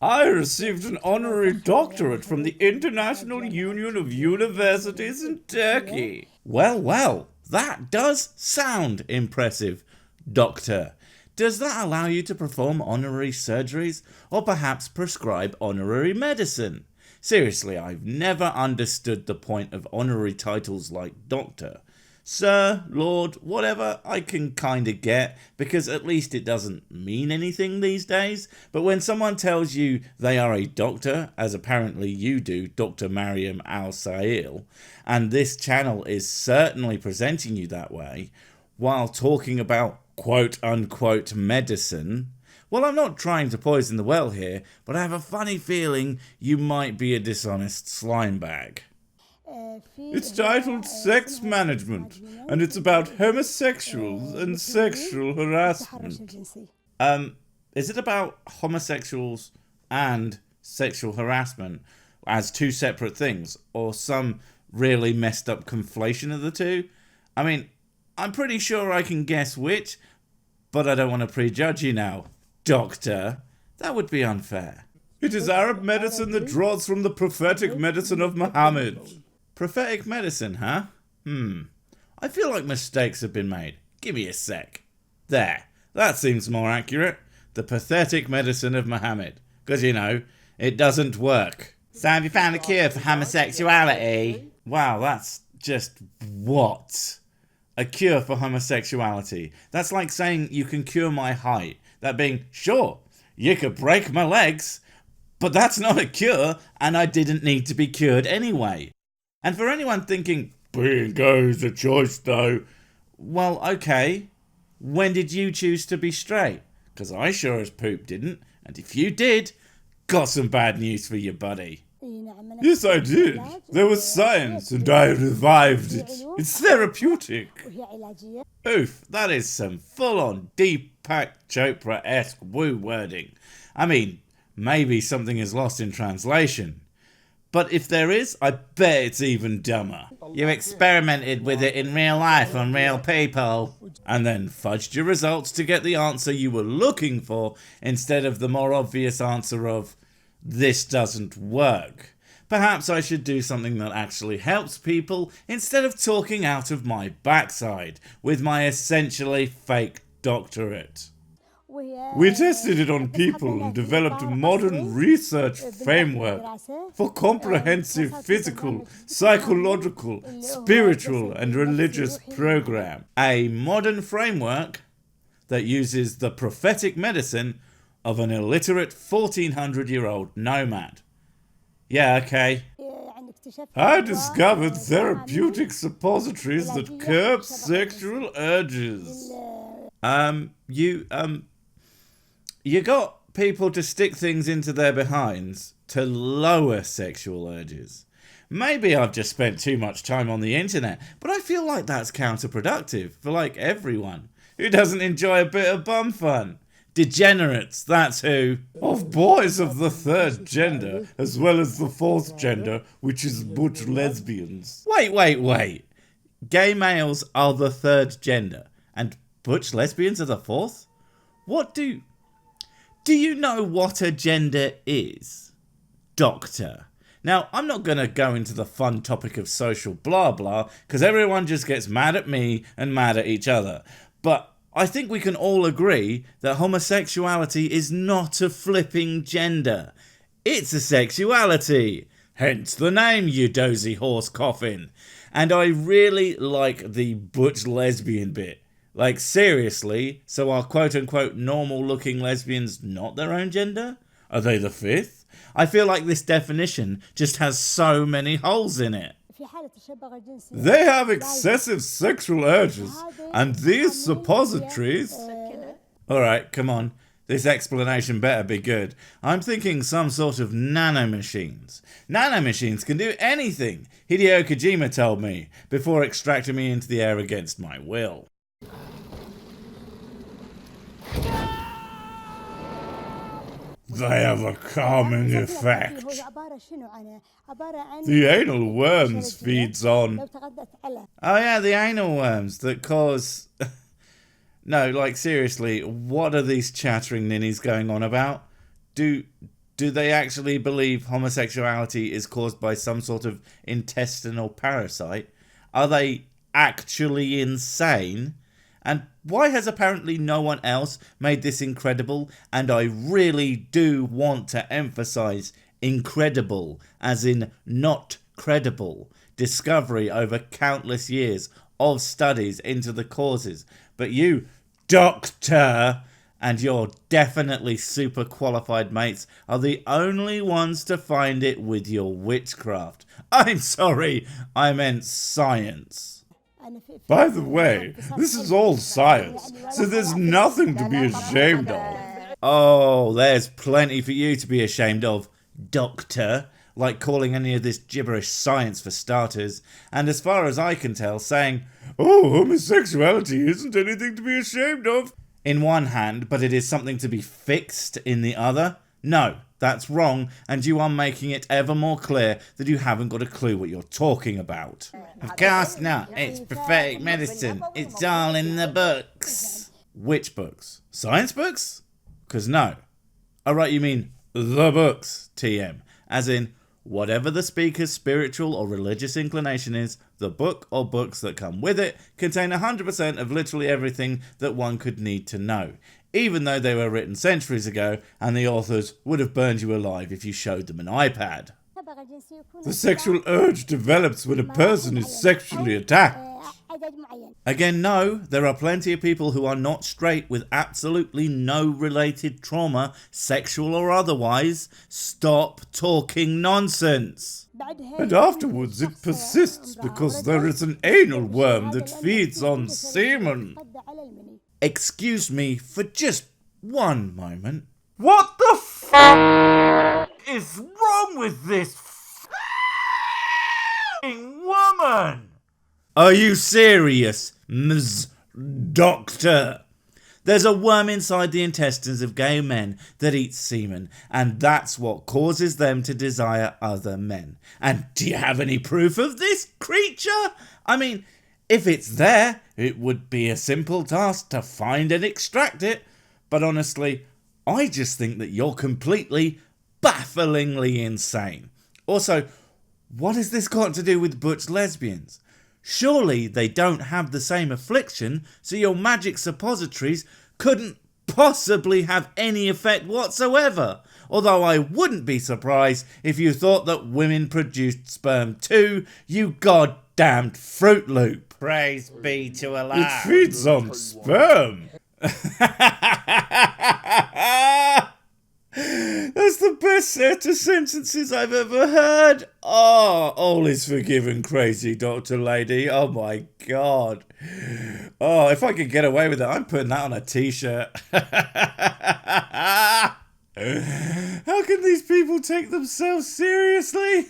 I received an honorary doctorate from the International Union of Universities in Turkey. Well, well, that does sound impressive, Doctor. Does that allow you to perform honorary surgeries or perhaps prescribe honorary medicine? Seriously, I've never understood the point of honorary titles like Doctor. Sir, Lord, whatever, I can kinda get, because at least it doesn't mean anything these days. But when someone tells you they are a doctor, as apparently you do, Dr. Mariam Al-Sail, and this channel is certainly presenting you that way, while talking about quote-unquote medicine, well, I'm not trying to poison the well here, but I have a funny feeling you might be a dishonest slime bag. It's titled Sex Management, and it's about homosexuals and sexual harassment. Is it about homosexuals and sexual harassment as two separate things, or some really messed up conflation of the two? I mean, I'm pretty sure I can guess which, but I don't want to prejudge you now, Doctor. That would be unfair. It is Arab medicine that draws from the prophetic medicine of Muhammad. Prophetic medicine, huh? I feel like mistakes have been made. Give me a sec. There. That seems more accurate. The pathetic medicine of Muhammad. Because, you know, it doesn't work. So have you found a cure for homosexuality? Wow, that's just what? A cure for homosexuality. That's like saying you can cure my height. That being, sure, you could break my legs, but that's not a cure, and I didn't need to be cured anyway. And for anyone thinking, being gay is a choice though, well, okay, when did you choose to be straight? Because I sure as poop didn't, and if you did, got some bad news for you, buddy. Yes, I did. There was science, and I revived it. It's therapeutic. Oof, that is some full-on Deepak Chopra-esque woo wording. I mean, maybe something is lost in translation. But if there is, I bet it's even dumber. You experimented with it in real life on real people, and then fudged your results to get the answer you were looking for, instead of the more obvious answer of, this doesn't work. Perhaps I should do something that actually helps people, instead of talking out of my backside with my essentially fake doctorate. We tested it on people and developed a modern research framework for comprehensive physical, psychological, spiritual and religious program. A modern framework that uses the prophetic medicine of an illiterate 1400-year-old nomad. Yeah, okay. I discovered therapeutic suppositories that curb sexual urges. You got people to stick things into their behinds to lower sexual urges. Maybe I've just spent too much time on the internet, but I feel like that's counterproductive for like everyone who doesn't enjoy a bit of bum fun. Degenerates, that's who. Of boys of the third gender, as well as the fourth gender, which is butch lesbians. Wait. Gay males are the third gender, and butch lesbians are the fourth? Do you know what a gender is, Doctor? Now, I'm not going to go into the fun topic of social blah blah, because everyone just gets mad at me and mad at each other. But I think we can all agree that homosexuality is not a flipping gender. It's a sexuality. Hence the name, you dozy horse coffin. And I really like the butch lesbian bit. Like, seriously, so are quote-unquote normal-looking lesbians not their own gender? Are they the fifth? I feel like this definition just has so many holes in it. They have excessive sexual urges, and these suppositories... Alright, come on. This explanation better be good. I'm thinking some sort of nanomachines. Nanomachines can do anything, Hideo Kojima told me, before extracting me into the air against my will. They have a calming effect. The anal worms feeds on... Oh yeah, the anal worms that cause... No, like seriously, what are these chattering ninnies going on about? Do Do they actually believe homosexuality is caused by some sort of intestinal parasite? Are they actually insane? And why has apparently no one else made this incredible, and I really do want to emphasize incredible, as in not credible, discovery over countless years of studies into the causes, but you, doctor, and your definitely super qualified mates are the only ones to find it with your witchcraft. I'm sorry, I meant science. By the way, this is all science, so there's nothing to be ashamed of. Oh, there's plenty for you to be ashamed of, doctor. Like calling any of this gibberish science for starters, and as far as I can tell, saying, oh, homosexuality isn't anything to be ashamed of, in one hand, but it is something to be fixed in the other. No, that's wrong, and you are making it ever more clear that you haven't got a clue what you're talking about. Of course not, it's prophetic medicine, it's all in the books. Which books? Science books? 'Cause no. Oh right, you mean the books, TM, as in, whatever the speaker's spiritual or religious inclination is, the book or books that come with it contain 100% of literally everything that one could need to know, even though they were written centuries ago and the authors would have burned you alive if you showed them an iPad. The sexual urge develops when a person is sexually attacked. Again, no, there are plenty of people who are not straight with absolutely no related trauma, sexual or otherwise. Stop talking nonsense. And afterwards it persists because there is an anal worm that feeds on semen. Excuse me for just one moment. What the f*** is wrong with this f***ing woman? Are you serious, Ms. Doctor? There's a worm inside the intestines of gay men that eats semen, and that's what causes them to desire other men. And do you have any proof of this, creature? I mean, if it's there, it would be a simple task to find and extract it. But honestly, I just think that you're completely, bafflingly insane. Also, what has this got to do with butch lesbians? Surely they don't have the same affliction, so your magic suppositories couldn't possibly have any effect whatsoever. Although I wouldn't be surprised if you thought that women produced sperm too, you goddamned Fruit Loop. Praise be to Allah. It feeds on sperm. That's the best set of sentences I've ever heard. Oh, all is forgiven, crazy Dr. Lady. Oh my god. Oh, if I could get away with it, I'm putting that on a t-shirt. How can these people take themselves seriously?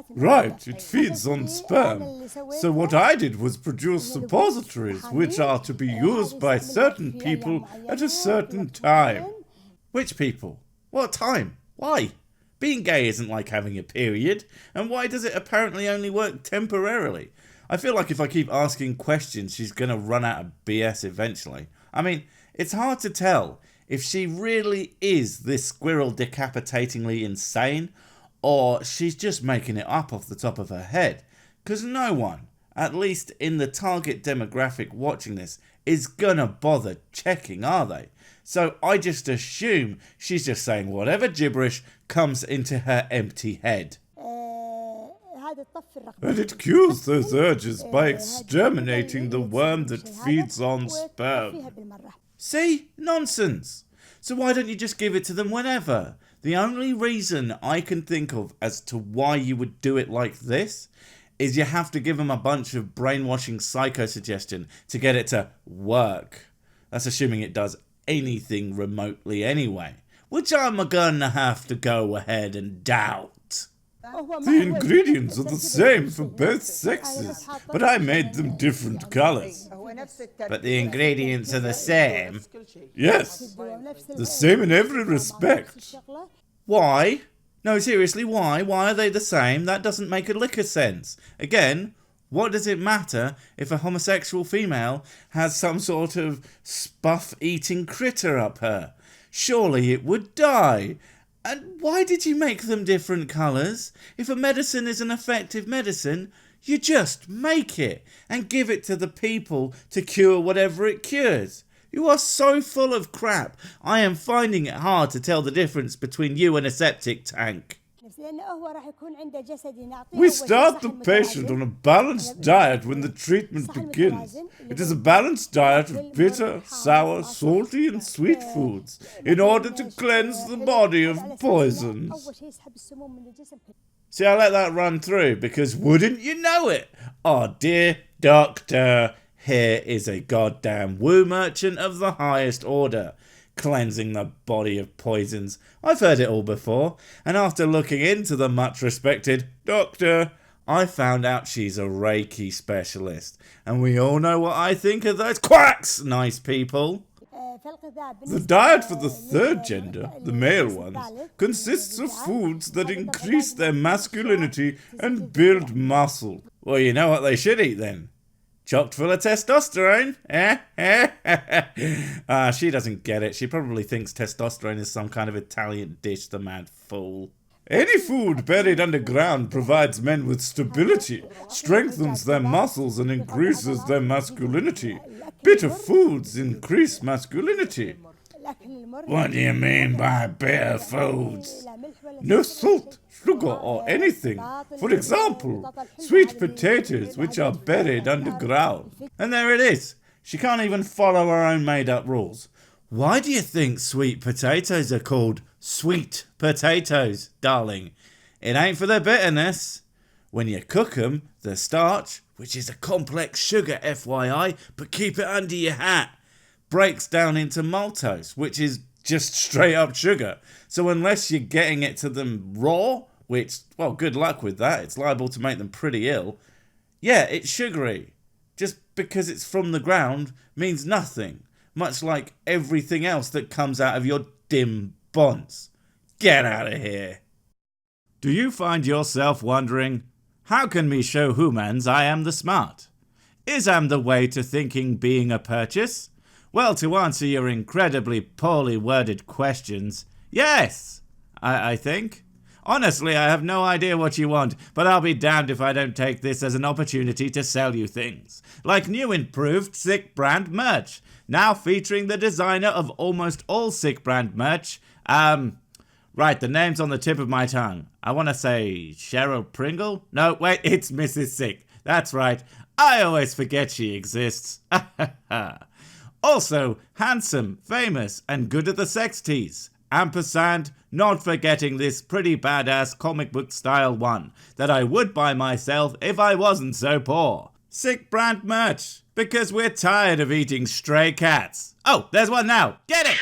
Right, it feeds on sperm. So what I did was produce suppositories which are to be used by certain people at a certain time. Which people? What time? Why? Being gay isn't like having a period, and why does it apparently only work temporarily? I feel like if I keep asking questions, she's gonna run out of BS eventually. I mean, it's hard to tell if she really is this squirrel decapitatingly insane, or she's just making it up off the top of her head. Because no one, at least in the target demographic watching this, is gonna bother checking, are they? So I just assume she's just saying whatever gibberish comes into her empty head. And it cures those urges by exterminating the worm that feeds on sperm. See? Nonsense. So why don't you just give it to them whenever? The only reason I can think of as to why you would do it like this is you have to give them a bunch of brainwashing psychosuggestion to get it to work. That's assuming it does anything remotely anyway, which I'm gonna have to go ahead and doubt. The ingredients are the same for both sexes, but I made them different colours. But the ingredients are the same? Yes, the same in every respect. Why? No, seriously, why? Why are they the same? That doesn't make a lick of sense. Again, what does it matter if a homosexual female has some sort of spuff-eating critter up her? surely it would die. And why did you make them different colours? If a medicine is an effective medicine, you just make it and give it to the people to cure whatever it cures. You are so full of crap. I am finding it hard to tell the difference between you and a septic tank. We start the patient on a balanced diet when the treatment begins. It is a balanced diet of bitter, sour, salty and sweet foods in order to cleanse the body of poisons. See, I let that run through because wouldn't you know it? Oh, dear doctor, here is a goddamn woo merchant of the highest order, cleansing the body of poisons. I've heard it all before, and after looking into the much respected doctor, I found out she's a Reiki specialist. And we all know what I think of those quacks, nice people. The diet for the third gender, the male ones, consists of foods that increase their masculinity and build muscle. Well, you know what they should eat then? Chock full of testosterone, she doesn't get it. She probably thinks testosterone is some kind of Italian dish, the mad fool. Any food buried underground provides men with stability, strengthens their muscles and increases their masculinity. Bitter foods increase masculinity. What do you mean by bitter foods? No salt, sugar or anything. For example, sweet potatoes which are buried underground. And there it is. She can't even follow her own made-up rules. Why do you think sweet potatoes are called sweet potatoes, darling? It ain't for their bitterness. When you cook them, the starch, which is a complex sugar FYI, but keep it under your hat, breaks down into maltose, which is just straight up sugar. So unless you're getting it to them raw, which, well, good luck with that, it's liable to make them pretty ill. Yeah, it's sugary. Just because it's from the ground means nothing. Much like everything else that comes out of your dim bonds. Get out of here. Do you find yourself wondering, how can me show humans I am the smart? Is am the way to thinking being a purchase? Well, to answer your incredibly poorly worded questions, yes, I think. Honestly, I have no idea what you want, but I'll be damned if I don't take this as an opportunity to sell you things. Like new improved Sick brand merch, now featuring the designer of almost all Sick brand merch. Right, the name's on the tip of my tongue. I want to say Cheryl Pringle? No, wait, it's Mrs. Sick. That's right, I always forget she exists. Also, handsome, famous, and good at the sex tease. Ampersand, not forgetting this pretty badass comic book style one that I would buy myself if I wasn't so poor. Sick brand merch, because we're tired of eating stray cats. Oh, there's one now. Get it!